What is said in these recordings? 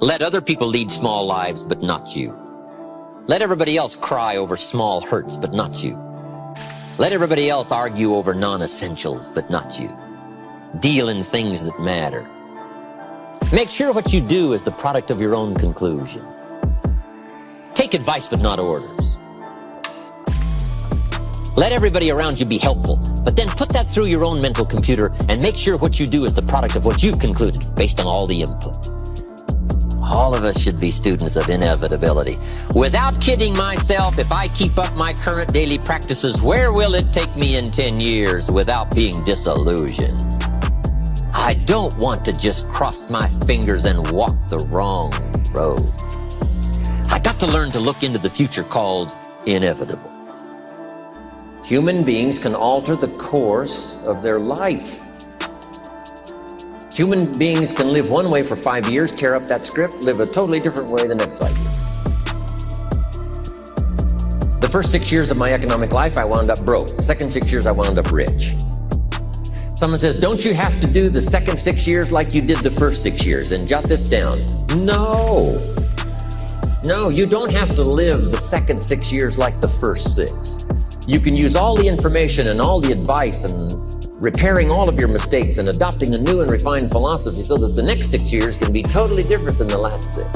Let other people lead small lives, but not you. Let everybody else cry over small hurts, but not you. Let everybody else argue over non-essentials, but not you. Deal in things that matter. Make sure what you do is the product of your own conclusion. Take advice, but not orders. Let everybody around you be helpful, but then put that through your own mental computer and make sure what you do is the product of what you've concluded based on all the input. All of us should be students of inevitability. Without kidding myself, if I keep up my current daily practices, where will it take me in 10 years without being disillusioned? I don't want to just cross my fingers and walk the wrong road. I got to learn to look into the future called inevitable. Human beings can alter the course of their life. Human beings can live one way for 5 years, tear up that script, live a totally different way the next 5 years. The first 6 years of my economic life, I wound up broke. The second 6 years, I wound up rich. Someone says, don't you have to do the second 6 years like you did the first 6 years? And jot this down. No. No, you don't have to live the second 6 years like the first 6. You can use all the information and all the advice and repairing all of your mistakes and adopting a new and refined philosophy so that the next 6 years can be totally different than the last 6.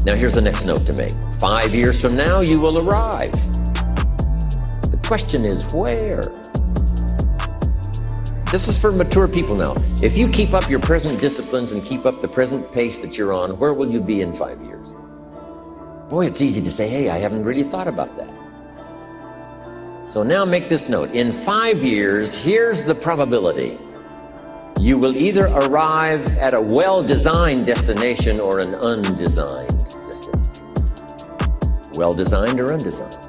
Now here's the next note to make. 5 years from now, you will arrive. The question is where? This is for mature people now. If you keep up your present disciplines and keep up the present pace that you're on, where will you be in 5 years? Boy, it's easy to say, hey, I haven't really thought about that. So now make this note. In 5 years, here's the probability. You will either arrive at a well-designed destination or an undesigned destination. Well-designed or undesigned.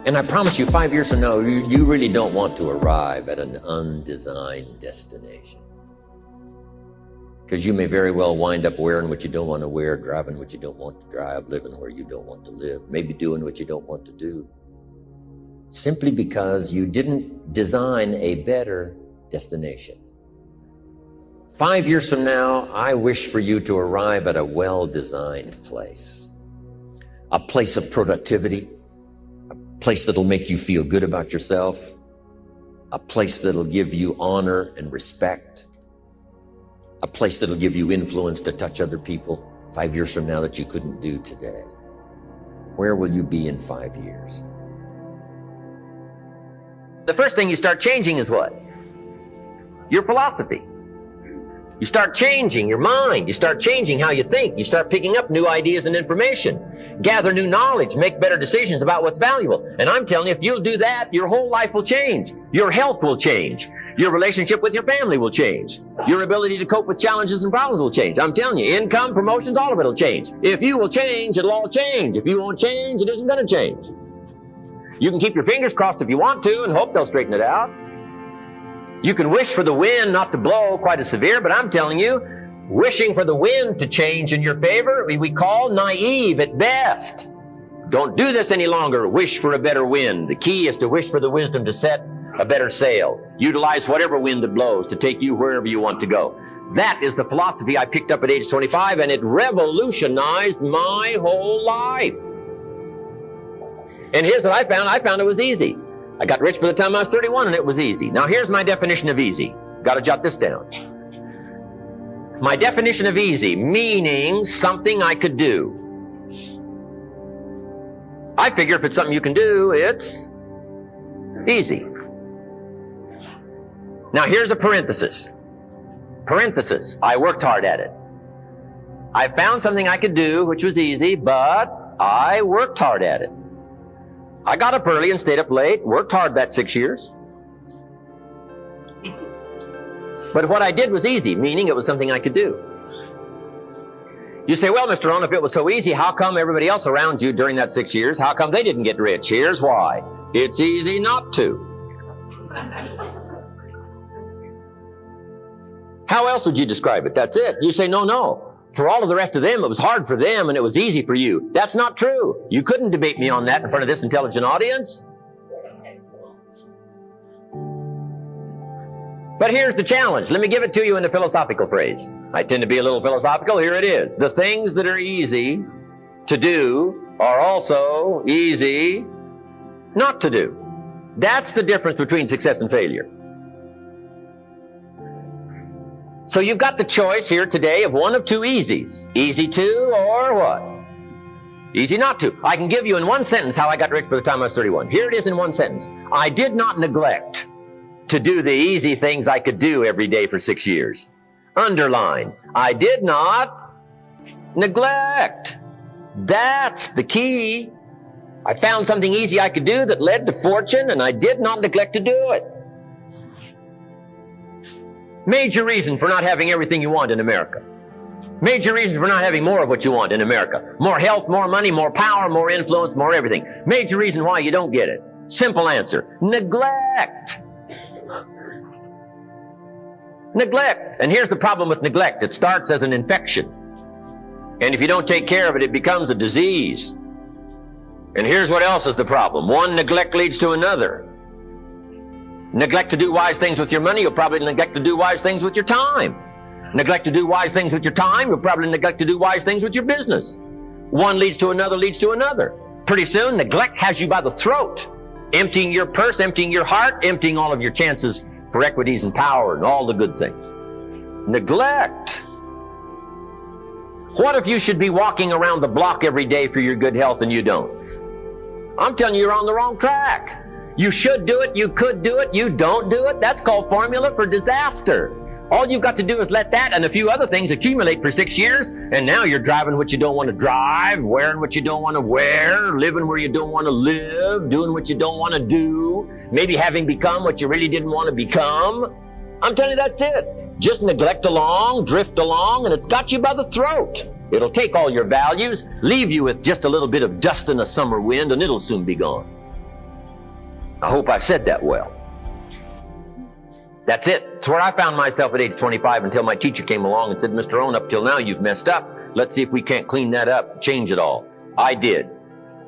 And I promise you, 5 years from now, you really don't want to arrive at an undesigned destination. Because you may very well wind up wearing what you don't want to wear, driving what you don't want to drive, living where you don't want to live, maybe doing what you don't want to do. Simply because you didn't design a better destination. 5 years from now, I wish for you to arrive at a well-designed place. A place of productivity. A place that'll make you feel good about yourself. A place that'll give you honor and respect. A place that'll give you influence to touch other people 5 years from now that you couldn't do today. Where will you be in 5 years? The first thing you start changing is what? Your philosophy. You start changing your mind. You start changing how you think. You start picking up new ideas and information. Gather new knowledge. Make better decisions about what's valuable. And I'm telling you, if you'll do that, your whole life will change. Your health will change. Your relationship with your family will change. Your ability to cope with challenges and problems will change. I'm telling you, income, promotions, all of it will change. If you will change, it'll all change. If you won't change, it isn't going to change. You can keep your fingers crossed if you want to and hope they'll straighten it out. You can wish for the wind not to blow quite as severe, but I'm telling you, wishing for the wind to change in your favor, we call naive at best. Don't do this any longer. Wish for a better wind. The key is to wish for the wisdom to set a better sail. Utilize whatever wind that blows to take you wherever you want to go. That is the philosophy I picked up at age 25, and it revolutionized my whole life. And here's what I found. I found it was easy. I got rich by the time I was 31, and it was easy. Now here's my definition of easy. Got to jot this down. My definition of easy, meaning something I could do. I figure if it's something you can do, it's easy. Now here's a parenthesis. Parenthesis, I worked hard at it. I found something I could do, which was easy, but I worked hard at it. I got up early and stayed up late, worked hard that 6 years. But what I did was easy, meaning it was something I could do. You say, well, Mr. Rohn, if it was so easy, how come everybody else around you during that 6 years, how come they didn't get rich? Here's why. It's easy not to. How else would you describe it? That's it. You say, no. For all of the rest of them, it was hard for them and it was easy for you. That's not true. You couldn't debate me on that in front of this intelligent audience. But here's the challenge. Let me give it to you in a philosophical phrase. I tend to be a little philosophical. Here it is. The things that are easy to do are also easy not to do. That's the difference between success and failure. So you've got the choice here today of one of two easies. Easy to or what? Easy not to. I can give you in one sentence how I got rich by the time I was 31. Here it is in one sentence. I did not neglect to do the easy things I could do every day for 6 years. Underline. I did not neglect. That's the key. I found something easy I could do that led to fortune, and I did not neglect to do it. Major reason for not having everything you want in America. Major reason for not having more of what you want in America. More health, more money, more power, more influence, more everything. Major reason why you don't get it. Simple answer. Neglect. Neglect. And here's the problem with neglect. It starts as an infection. And if you don't take care of it, it becomes a disease. And here's what else is the problem. One neglect leads to another. Neglect to do wise things with your money, you'll probably neglect to do wise things with your time. Neglect to do wise things with your time, you'll probably neglect to do wise things with your business. One leads to another, leads to another. Pretty soon, neglect has you by the throat, emptying your purse, emptying your heart, emptying all of your chances for equities and power and all the good things. Neglect. What if you should be walking around the block every day for your good health and you don't? I'm telling you, you're on the wrong track. You should do it, you could do it, you don't do it. That's called formula for disaster. All you've got to do is let that and a few other things accumulate for 6 years, and now you're driving what you don't want to drive, wearing what you don't want to wear, living where you don't want to live, doing what you don't want to do, maybe having become what you really didn't want to become. I'm telling you, that's it. Just neglect along, drift along, and it's got you by the throat. It'll take all your values, leave you with just a little bit of dust in a summer wind, and it'll soon be gone. I hope I said that well. That's it. It's where I found myself at age 25 until my teacher came along and said, Mr. Rohn, up till now you've messed up. Let's see if we can't clean that up, change it all. I did.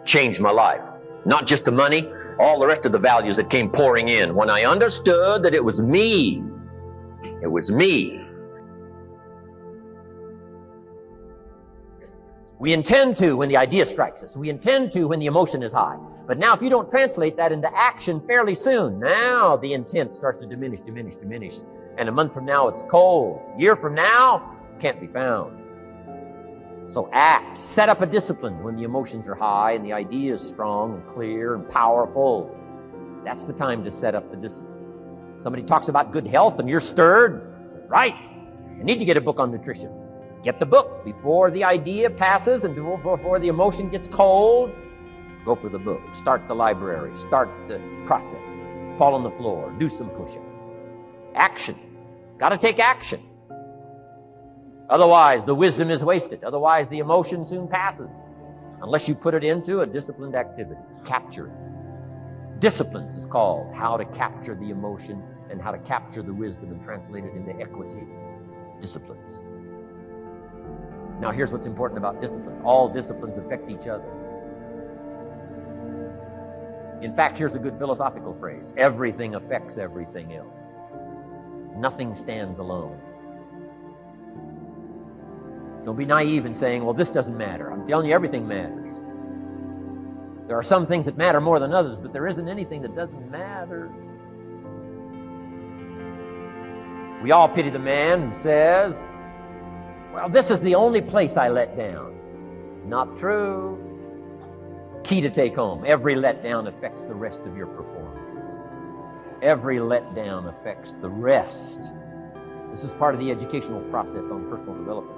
Changed my life. Not just the money, all the rest of the values that came pouring in. When I understood that it was me. It was me. We intend to when the idea strikes us. We intend to when the emotion is high. But now if you don't translate that into action fairly soon, now the intent starts to diminish. And a month from now, it's cold. A year from now, can't be found. So act. Set up a discipline when the emotions are high and the idea is strong and clear and powerful. That's the time to set up the discipline. Somebody talks about good health and you're stirred. Say, right, I need to get a book on nutrition. Get the book before the idea passes and before the emotion gets cold. Go for the book. Start the library. Start the process. Fall on the floor. Do some push-ups. Action. Got to take action. Otherwise, the wisdom is wasted. Otherwise, the emotion soon passes. Unless you put it into a disciplined activity. Capture it. Disciplines is called how to capture the emotion and how to capture the wisdom and translate it into equity. Disciplines. Now, here's what's important about disciplines. All disciplines affect each other. In fact, here's a good philosophical phrase. Everything affects everything else. Nothing stands alone. Don't be naive in saying, well, this doesn't matter. I'm telling you, everything matters. There are some things that matter more than others, but there isn't anything that doesn't matter. We all pity the man who says, well, this is the only place I let down. Not true. Key to take home. Every letdown affects the rest of your performance. Every letdown affects the rest. This is part of the educational process on personal development.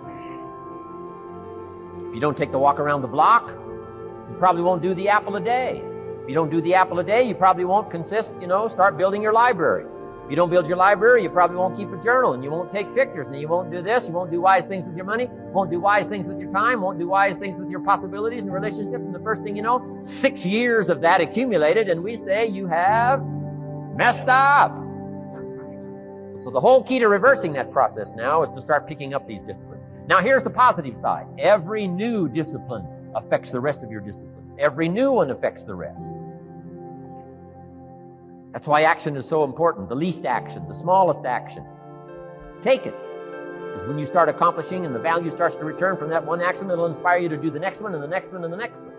If you don't take the walk around the block, you probably won't do the apple a day. If you don't do the apple a day, you probably won't start building your library. If you don't build your library, you probably won't keep a journal, and you won't take pictures, and you won't do this, you won't do wise things with your money, won't do wise things with your time, won't do wise things with your possibilities and relationships, and the first thing you know, 6 years of that accumulated, and we say you have messed up. So the whole key to reversing that process now is to start picking up these disciplines. Now here's the positive side. Every new discipline affects the rest of your disciplines. Every new one affects the rest. That's why action is so important. The least action, the smallest action. Take it. Because when you start accomplishing and the value starts to return from that one action, it'll inspire you to do the next one and the next one and the next one.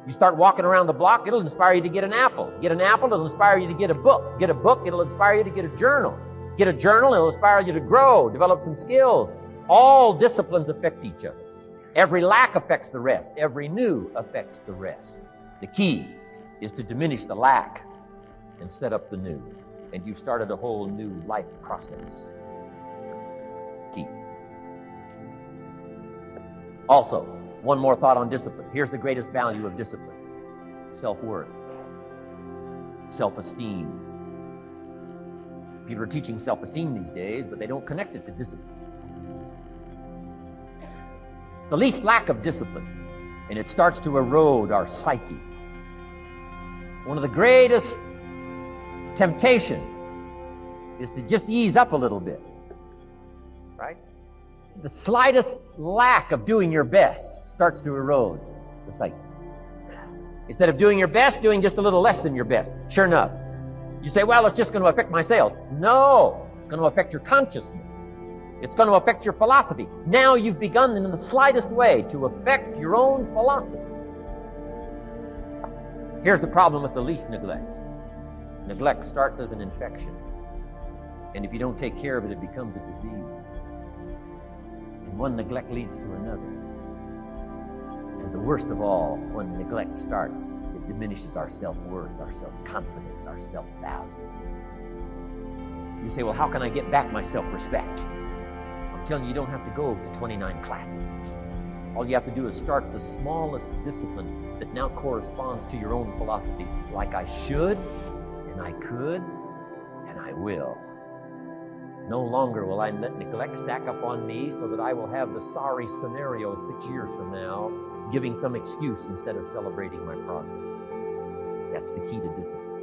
You start walking around the block, it'll inspire you to get an apple. Get an apple, it'll inspire you to get a book. Get a book, it'll inspire you to get a journal. Get a journal, it'll inspire you to grow, develop some skills. All disciplines affect each other. Every lack affects the rest. Every new affects the rest. The key is to diminish the lack and set up the new. And you've started a whole new life process. Key. Also, one more thought on discipline. Here's the greatest value of discipline. Self-worth. Self-esteem. People are teaching self-esteem these days, but they don't connect it to disciplines. The least lack of discipline, and it starts to erode our psyche. One of the greatest temptations is to just ease up a little bit, right? The slightest lack of doing your best starts to erode the psyche. Instead of doing your best, doing just a little less than your best. Sure enough, you say, well, it's just going to affect my sales. No, it's going to affect your consciousness. It's going to affect your philosophy. Now you've begun in the slightest way to affect your own philosophy. Here's the problem with the least neglect. Neglect starts as an infection. And if you don't take care of it, it becomes a disease. And one neglect leads to another. And the worst of all, when neglect starts, it diminishes our self-worth, our self-confidence, our self-value. You say, well, how can I get back my self-respect? I'm telling you, you don't have to go to 29 classes. All you have to do is start the smallest discipline that now corresponds to your own philosophy. Like I should, and I could, and I will. No longer will I let neglect stack up on me so that I will have the sorry scenario 6 years from now, giving some excuse instead of celebrating my progress. That's the key to discipline.